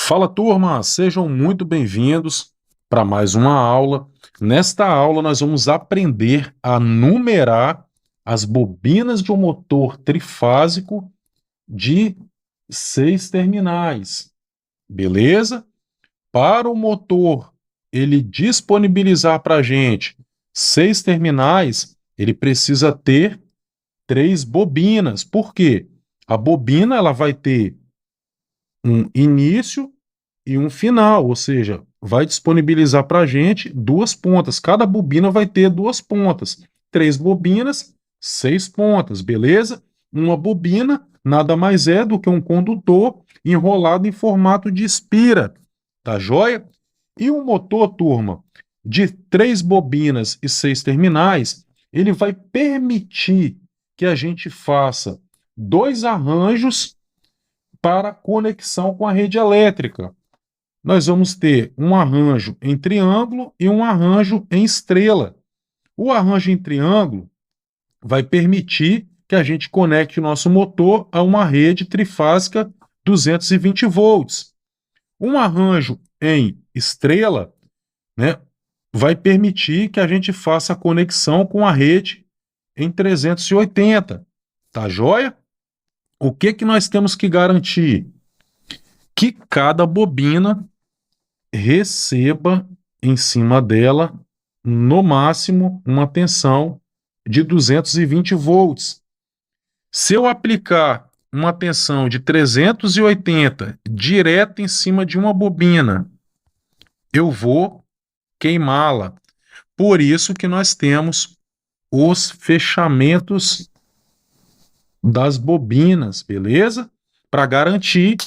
Fala, turma, sejam muito bem-vindos para mais uma aula. Nesta aula, nós vamos aprender a numerar as bobinas de um motor trifásico de 6 terminais, beleza? Para o motor ele disponibilizar para a gente 6 terminais, ele precisa ter 3 bobinas. Por quê? A bobina ela vai ter um início e um final, ou seja, vai disponibilizar para a gente 2 pontas. Cada bobina vai ter 2 pontas. 3 bobinas, 6 pontas, beleza? Uma bobina nada mais é do que um condutor enrolado em formato de espira, tá joia? E um motor, turma, de 3 bobinas e 6 terminais, ele vai permitir que a gente faça 2 arranjos para conexão com a rede elétrica. Nós vamos ter um arranjo em triângulo e um arranjo em estrela. O arranjo em triângulo vai permitir que a gente conecte o nosso motor a uma rede trifásica 220 volts. Um arranjo em estrela, né, vai permitir que a gente faça a conexão com a rede em 380. Tá joia? O que nós temos que garantir? Que cada bobina receba em cima dela, no máximo, uma tensão de 220 volts. Se eu aplicar uma tensão de 380 direto em cima de uma bobina, eu vou queimá-la. Por isso que nós temos os fechamentos das bobinas, beleza? Para garantir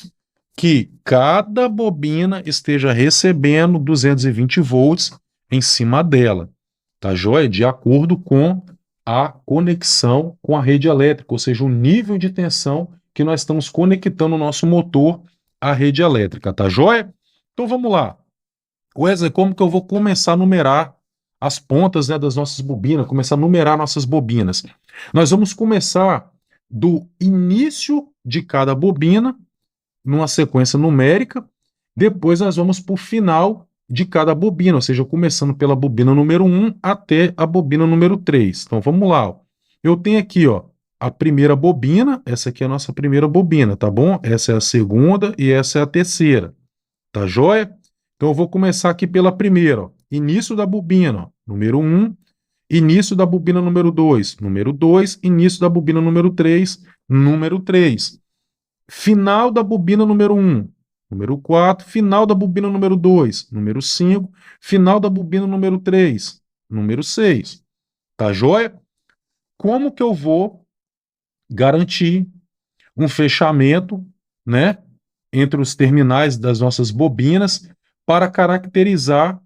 que cada bobina esteja recebendo 220 volts em cima dela, tá joia? De acordo com a conexão com a rede elétrica, ou seja, o nível de tensão que nós estamos conectando o nosso motor à rede elétrica, tá joia? Então vamos lá. Wesley, como que eu vou começar a numerar as pontas, né, das nossas bobinas, começar a numerar nossas bobinas? Nós vamos começar do início de cada bobina, numa sequência numérica, depois nós vamos para o final de cada bobina, ou seja, começando pela bobina número 1 até a bobina número 3. Então vamos lá. Ó. Eu tenho aqui ó, a primeira bobina, essa aqui é a nossa primeira bobina, tá bom? Essa é a segunda e essa é a terceira. Tá joia? Então eu vou começar aqui pela primeira. Ó. Início da bobina, ó, número 1, início da bobina número 2, número 2, início da bobina número 3, número 3. Final da bobina número 1, número 4, final da bobina número 2, número 5, final da bobina número 3, número 6. Tá joia? Como que eu vou garantir um fechamento, né, entre os terminais das nossas bobinas para caracterizar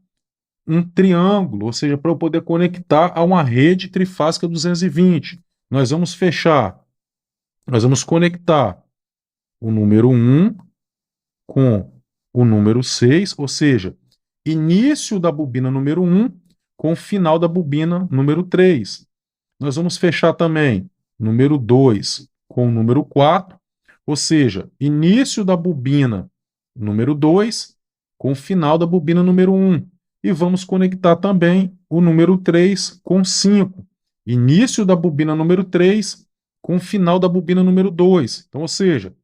um triângulo, ou seja, para eu poder conectar a uma rede trifásica 220? Nós vamos fechar, nós vamos conectar o número 1 com o número 6, ou seja, início da bobina número 1 com o final da bobina número 3. Nós vamos fechar também número 2 com o número 4, ou seja, início da bobina número 2 com o final da bobina número 1. E vamos conectar também o número 3 com 5. Início da bobina número 3 com o final da bobina número 2. Então, ou seja,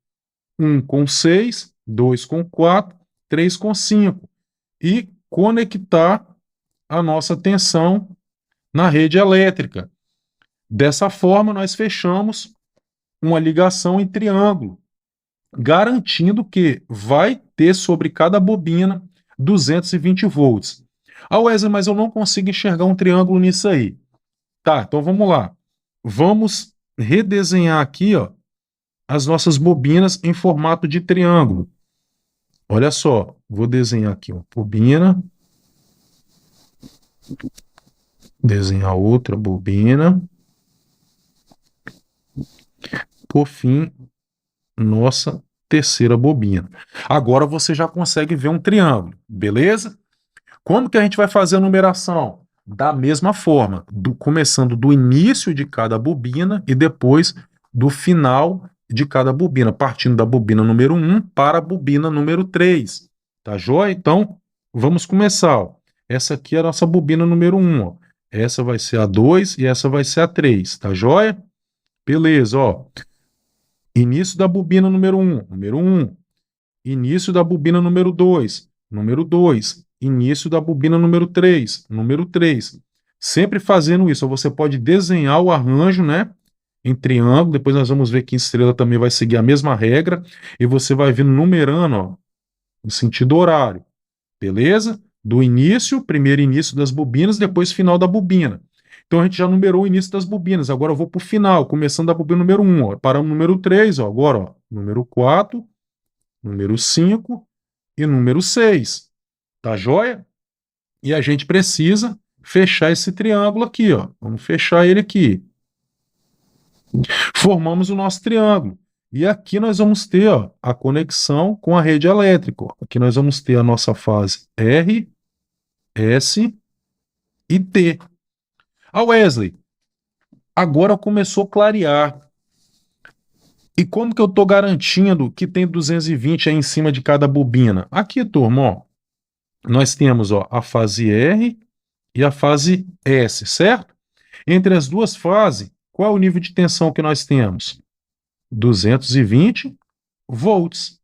1 com 6, 2 com 4, 3 com 5. E conectar a nossa tensão na rede elétrica. Dessa forma, nós fechamos uma ligação em triângulo, garantindo que vai ter sobre cada bobina 220 volts. Ah, Wesley, mas eu não consigo enxergar um triângulo nisso aí. Tá, então vamos lá. Vamos redesenhar aqui, ó, as nossas bobinas em formato de triângulo. Olha só, vou desenhar aqui uma bobina, desenhar outra bobina, por fim, nossa terceira bobina. Agora você já consegue ver um triângulo, beleza? Como que a gente vai fazer a numeração? Da mesma forma, começando do início de cada bobina e depois do final de cada bobina, partindo da bobina número 1 para a bobina número 3. Tá joia? Então, vamos começar. Ó. Essa aqui é a nossa bobina número 1. Ó. Essa vai ser a 2 e essa vai ser a 3. Tá joia? Beleza, ó. Início da bobina número 1, número 1. Início da bobina número 2, número 2. Início da bobina número 3, número 3. Sempre fazendo isso, você pode desenhar o arranjo, né? Em triângulo, depois nós vamos ver que em estrela também vai seguir a mesma regra, e você vai vir numerando, ó, em sentido horário, beleza? Do início, primeiro início das bobinas, depois final da bobina. Então a gente já numerou o início das bobinas, agora eu vou para o final, começando da bobina número 1, ó, para o número 3, ó, agora, ó, número 4, número 5 e número 6, tá joia? E a gente precisa fechar esse triângulo aqui, ó, vamos fechar ele aqui. Formamos o nosso triângulo. E aqui nós vamos ter, ó, a conexão com a rede elétrica. Ó. Aqui nós vamos ter a nossa fase R, S e T. A Wesley, agora começou a clarear. E como que eu estou garantindo que tem 220 aí em cima de cada bobina? Aqui, turma, ó, nós temos, ó, a fase R e a fase S, certo? Entre as duas fases, qual é o nível de tensão que nós temos? 220 volts.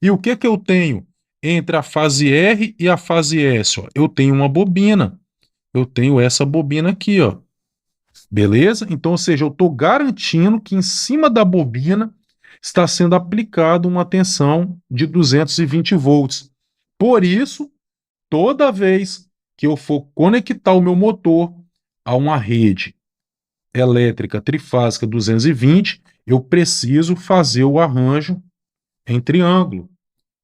E o que que eu tenho entre a fase R e a fase S? Ó? Eu tenho uma bobina. Eu tenho essa bobina aqui, ó. Beleza? Então, ou seja, eu estou garantindo que em cima da bobina está sendo aplicada uma tensão de 220 volts. Por isso, toda vez que eu for conectar o meu motor a uma rede elétrica trifásica 220, eu preciso fazer o arranjo em triângulo.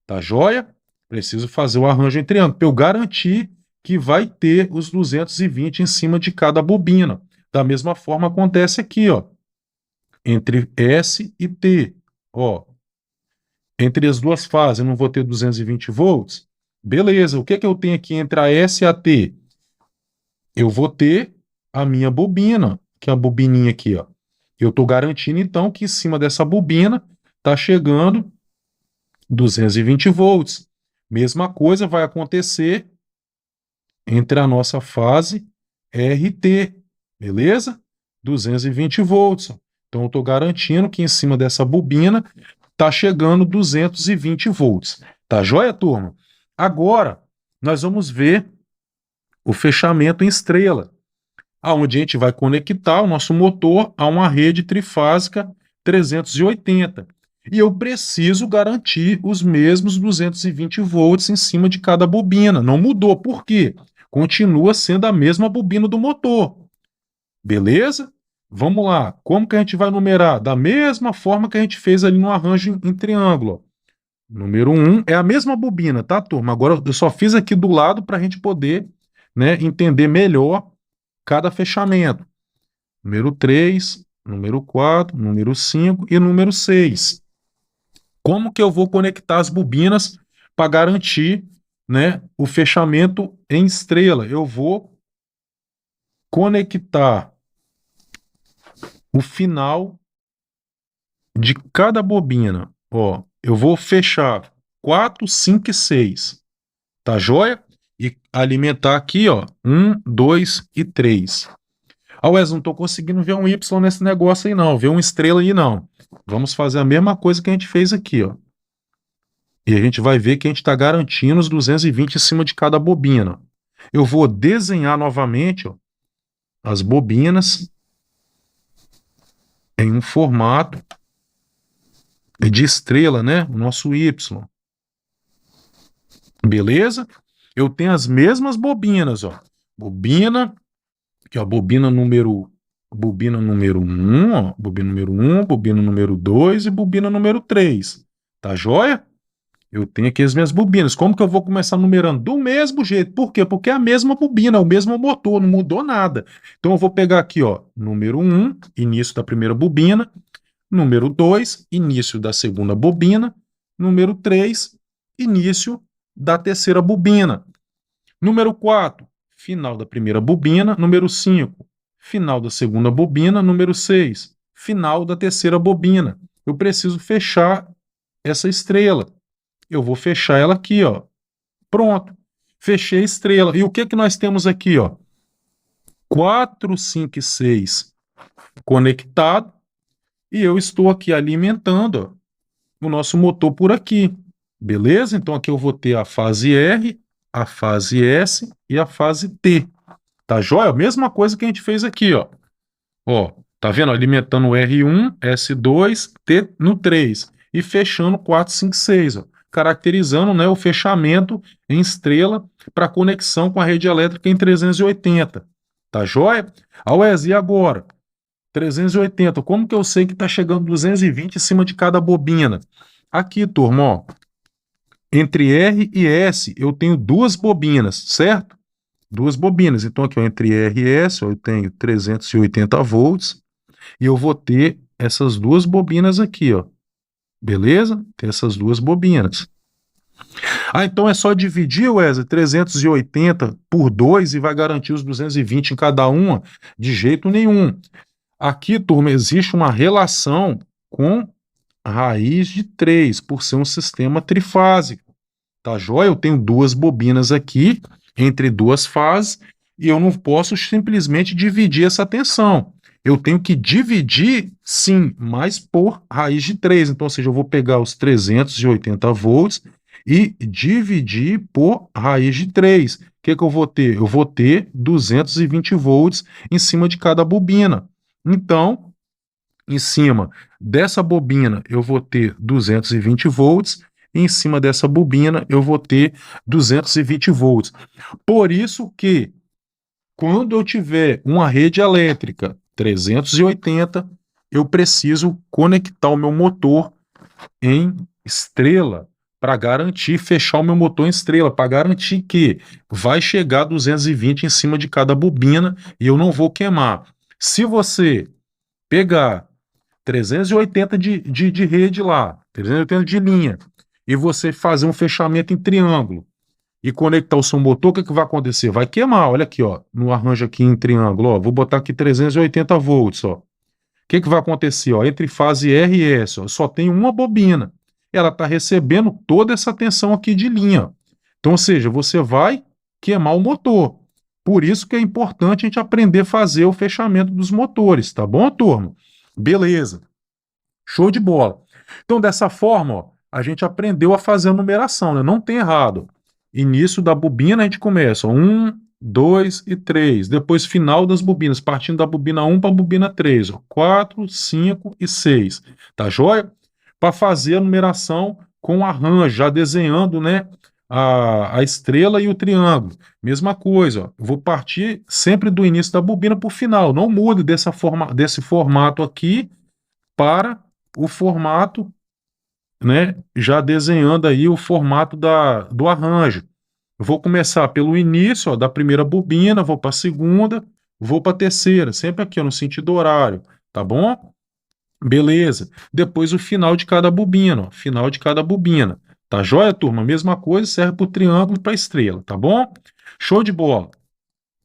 Tá joia? Preciso fazer o arranjo em triângulo para eu garantir que vai ter os 220 em cima de cada bobina. Da mesma forma acontece aqui, ó, entre S e T. Ó, entre as duas fases eu não vou ter 220 volts? Beleza, o que que eu tenho aqui entre a S e a T? Eu vou ter a minha bobina, que é a bobininha aqui, ó. Eu estou garantindo, então, que em cima dessa bobina está chegando 220 volts. Mesma coisa vai acontecer entre a nossa fase RT, beleza? 220 volts. Então, eu estou garantindo que em cima dessa bobina está chegando 220 volts. Tá joia, turma? Agora, nós vamos ver o fechamento em estrela, aonde a gente vai conectar o nosso motor a uma rede trifásica 380. E eu preciso garantir os mesmos 220 volts em cima de cada bobina. Não mudou. Por quê? Continua sendo a mesma bobina do motor. Beleza? Vamos lá. Como que a gente vai numerar? Da mesma forma que a gente fez ali no arranjo em triângulo. Número 1 é a mesma bobina, tá, turma? Agora eu só fiz aqui do lado para a gente poder, né, entender melhor cada fechamento. Número 3, número 4, número 5 e número 6. Como que eu vou conectar as bobinas para garantir, né, o fechamento em estrela? Eu vou conectar o final de cada bobina. Ó, eu vou fechar 4, 5 e 6. Tá joia? E alimentar aqui, ó, 1, 2 e 3. Ah, Wes, não estou conseguindo ver um Y nesse negócio aí não, ver uma estrela aí não. Vamos fazer a mesma coisa que a gente fez aqui, ó. E a gente vai ver que a gente está garantindo os 220 em cima de cada bobina. Eu vou desenhar novamente, ó, as bobinas em um formato de estrela, né? O nosso Y. Beleza? Eu tenho as mesmas bobinas, ó. Bobina, que é a bobina número 1, ó, bobina número 1, bobina número 2 e bobina número 3. Tá joia? Eu tenho aqui as minhas bobinas. Como que eu vou começar numerando? Do mesmo jeito. Por quê? Porque é a mesma bobina, é o mesmo motor, não mudou nada. Então eu vou pegar aqui, ó, número 1, início da primeira bobina, número 2, início da segunda bobina, número 3, início da terceira bobina. Número 4, final da primeira bobina. Número 5, final da segunda bobina. Número 6, final da terceira bobina. eu preciso fechar essa estrela. Eu vou fechar ela aqui, ó. Pronto. Fechei a estrela. E o que que nós temos aqui, ó? 4, 5 e 6 conectado. E eu estou aqui alimentando, ó, o nosso motor por aqui. Beleza? Então aqui eu vou ter a fase R, a fase S e a fase T. Tá joia? Mesma coisa que a gente fez aqui, ó. Ó, tá vendo? Alimentando o R1, S2, T no 3 e fechando 4, 5, 6, ó, caracterizando, né, o fechamento em estrela para conexão com a rede elétrica em 380. Tá joia? Ah, Wesley, e agora? 380, como que eu sei que está chegando 220 em cima de cada bobina? Aqui, turma, ó, entre R e S eu tenho duas bobinas, certo? Duas bobinas. Então aqui, ó, entre R e S, ó, eu tenho 380 volts e eu vou ter essas duas bobinas aqui, ó. Beleza? Tem essas duas bobinas. Ah, então é só dividir, Wesley, 380 por 2 e vai garantir os 220 em cada uma? De jeito nenhum. Aqui, turma, existe uma relação com raiz de 3, por ser um sistema trifásico. Tá joia? Eu tenho duas bobinas aqui, entre duas fases, e eu não posso simplesmente dividir essa tensão. Eu tenho que dividir, sim, mas por raiz de 3. Então, ou seja, eu vou pegar os 380 volts e dividir por raiz de 3. O que que eu vou ter? Eu vou ter 220 volts em cima de cada bobina. Então, em cima dessa bobina eu vou ter 220 volts, e em cima dessa bobina eu vou ter 220 volts. Por isso que, quando eu tiver uma rede elétrica 380, eu preciso conectar o meu motor em estrela para garantir, fechar o meu motor em estrela, para garantir que vai chegar a 220 em cima de cada bobina e eu não vou queimar. Se você pegar 380 de rede lá, 380 de linha, e você fazer um fechamento em triângulo e conectar o seu motor, o que que vai acontecer? Vai queimar, olha aqui, ó, no arranjo aqui em triângulo, ó, vou botar aqui 380 volts, ó. O que que vai acontecer, ó? Entre fase R e S, ó, só tem uma bobina. Ela está recebendo toda essa tensão aqui de linha. Então, ou seja, você vai queimar o motor. Por isso que é importante a gente aprender a fazer o fechamento dos motores, tá bom, turma? Beleza. Show de bola. Então, dessa forma, ó, a gente aprendeu a fazer a numeração, né? Não tem errado. Início da bobina a gente começa, ó, 1, 2 e 3. Depois, final das bobinas, partindo da bobina 1 para a bobina 3. Ó, 4, 5 e 6. Tá joia? Para fazer a numeração com arranjo, já desenhando, né, a estrela e o triângulo. Mesma coisa, ó, eu vou partir sempre do início da bobina para o final. Não mude desse formato aqui para o formato, né, já desenhando aí o formato do arranjo. Eu vou começar pelo início, ó, da primeira bobina, vou para a segunda, vou para a terceira, sempre aqui, ó, no sentido horário, tá bom? Beleza. Depois o final de cada bobina, ó, final de cada bobina. Tá joia, turma? Mesma coisa, serve para o triângulo e para a estrela, tá bom? Show de bola.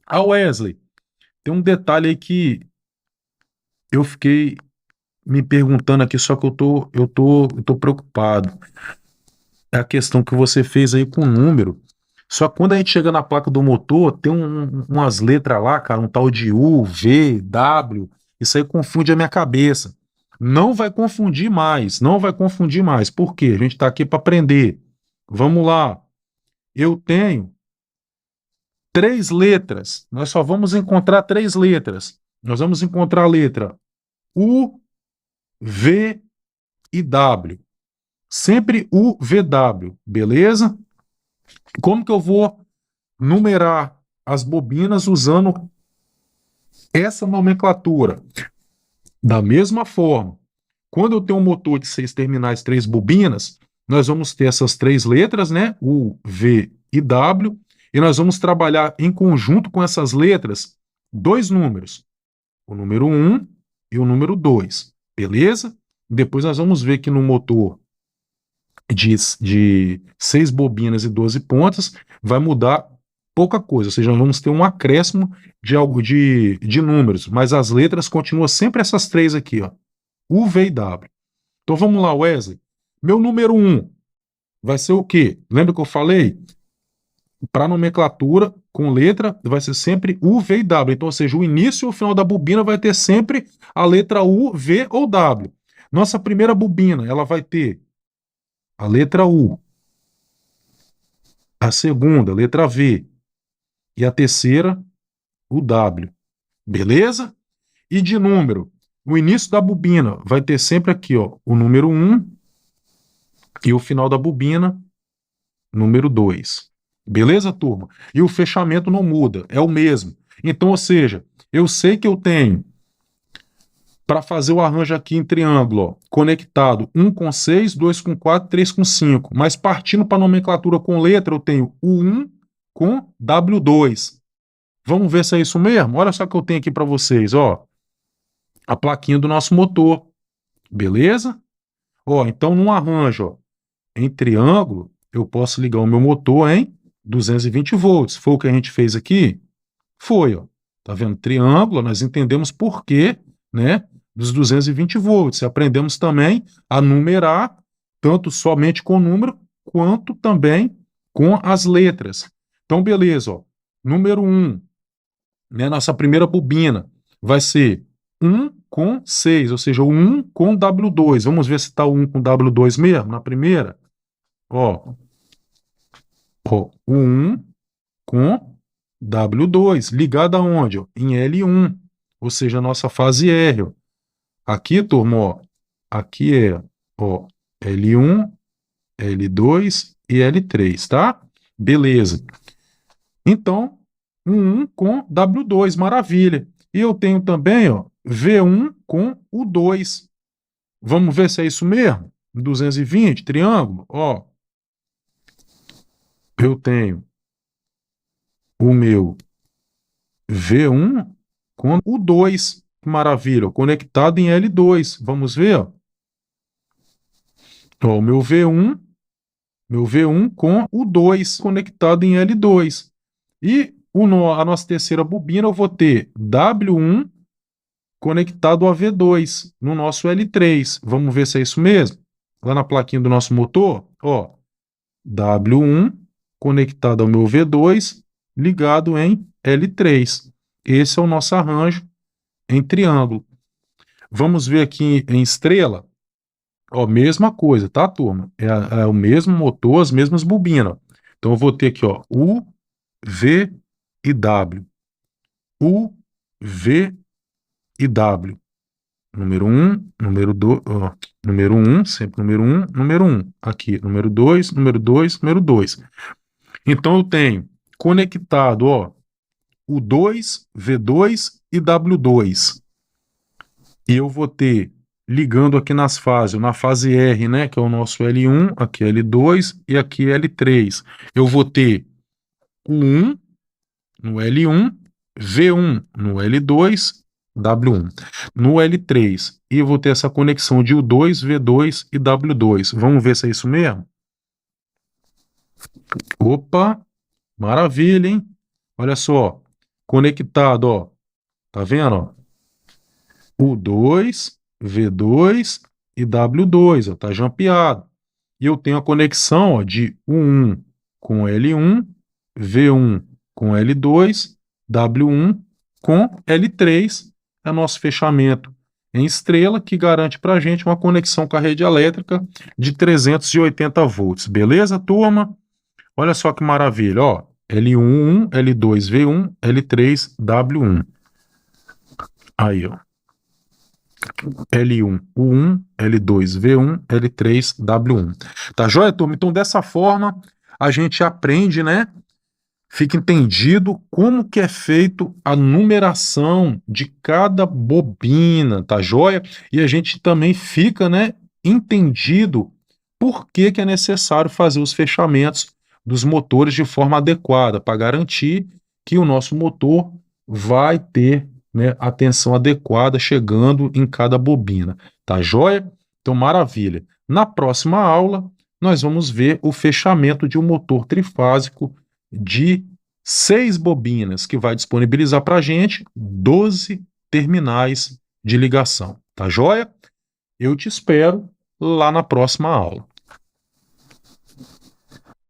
A Wesley, tem um detalhe aí que eu fiquei me perguntando aqui, só que eu tô preocupado. É a questão que você fez aí com o número. Só que quando a gente chega na placa do motor, tem umas letras lá, cara, um tal de U, V, W. Isso aí confunde a minha cabeça. Não vai confundir mais, não vai confundir mais. Por quê? A gente está aqui para aprender. Vamos lá. Eu tenho três letras. Nós só vamos encontrar três letras. Nós vamos encontrar a letra U, V e W. Sempre U, V, W, beleza? Como que eu vou numerar as bobinas usando essa nomenclatura? Da mesma forma, quando eu tenho um motor de 6 terminais, 3 bobinas, nós vamos ter essas três letras, né? U, V e W, e nós vamos trabalhar em conjunto com essas letras dois números, o número 1 e o número 2, beleza? Depois nós vamos ver que no motor de 6 bobinas e 12 pontas, vai mudar pouca coisa, ou seja, nós vamos ter um acréscimo de algo de números, mas as letras continuam sempre essas três aqui, ó, U, V e W. Então vamos lá, Wesley. Meu número 1 vai ser o quê? Lembra que eu falei? Para nomenclatura com letra, vai ser sempre U, V e W. Então, ou seja, o início e o final da bobina vai ter sempre a letra U, V ou W. Nossa primeira bobina, ela vai ter a letra U, a segunda, letra V, e a terceira, o W. Beleza? E de número, o início da bobina vai ter sempre aqui, ó, o número 1 e o final da bobina, número 2. Beleza, turma? E o fechamento não muda, é o mesmo. Então, ou seja, eu sei que eu tenho, para fazer o arranjo aqui em triângulo, ó, conectado 1 com 6, 2 com 4, 3 com 5. Mas partindo para a nomenclatura com letra, eu tenho o 1 com W2. Vamos ver se é isso mesmo? Olha só o que eu tenho aqui para vocês, ó. A plaquinha do nosso motor. Beleza? Ó, então num arranjo, ó, em triângulo, eu posso ligar o meu motor em 220 volts. Foi o que a gente fez aqui? Foi, ó. Tá vendo? Triângulo, nós entendemos por quê, né? Dos 220 volts. Aprendemos também a numerar, tanto somente com o número, quanto também com as letras. Então, beleza, ó. Número 1, né? Nossa primeira bobina vai ser 1 com 6, ou seja, o 1 com W2. Vamos ver se está o 1 com W2 mesmo, na primeira. Ó, o 1 com W2, ligado aonde? Ó? Em L1, ou seja, a nossa fase R. Ó. Aqui, turma, ó, aqui é ó, L1, L2 e L3, tá? Beleza. Então, um 1 com W2, maravilha. E eu tenho também, ó, V1 com o 2. Vamos ver se é isso mesmo? 220, triângulo, ó. Eu tenho o meu V1 com o 2. Maravilha, conectado em L2. Vamos ver, ó. Ó, o meu V1 com o 2 conectado em L2. E a nossa terceira bobina eu vou ter W1 conectado a V2 no nosso L3. Vamos ver se é isso mesmo? Lá na plaquinha do nosso motor, ó, W1 conectado ao meu V2 ligado em L3. Esse é o nosso arranjo em triângulo. Vamos ver aqui em estrela. Ó, mesma coisa, tá, turma? É o mesmo motor, as mesmas bobinas. Então eu vou ter aqui, ó, U, V e W. U, V e W. Número 1, número 2, ó, número 1, sempre número 1, número 1. Aqui, número 2, número 2, número 2. Então eu tenho conectado, ó, o 2, V2 e W2. E eu vou ter, ligando aqui nas fases, na fase R, né, que é o nosso L1, aqui L2 e aqui L3. Eu vou ter o 1 no L1, V1 no L2, W1 no L3. E eu vou ter essa conexão de U2, V2 e W2. Vamos ver se é isso mesmo? Opa, maravilha, hein? Olha só, conectado, ó. Tá vendo, ó? U2, V2 e W2, ó, tá jampeado. E eu tenho a conexão, ó, de U1 com L1, V1 com L2, W1 com L3, é nosso fechamento em estrela, que garante para a gente uma conexão com a rede elétrica de 380 volts. Beleza, turma? Olha só que maravilha, ó. L1, L2, V1, L3, W1. Aí, ó. L1, U1, L2, V1, L3, W1. Tá joia, turma? Então, dessa forma, a gente aprende, né? Fica entendido como que é feito a numeração de cada bobina, tá joia? E a gente também fica, né, entendido por que que é necessário fazer os fechamentos dos motores de forma adequada, para garantir que o nosso motor vai ter, né, a tensão adequada chegando em cada bobina, tá joia? Então, maravilha. Na próxima aula, nós vamos ver o fechamento de um motor trifásico de 6 bobinas, que vai disponibilizar para a gente 12 terminais de ligação. Tá joia? Eu te espero lá na próxima aula.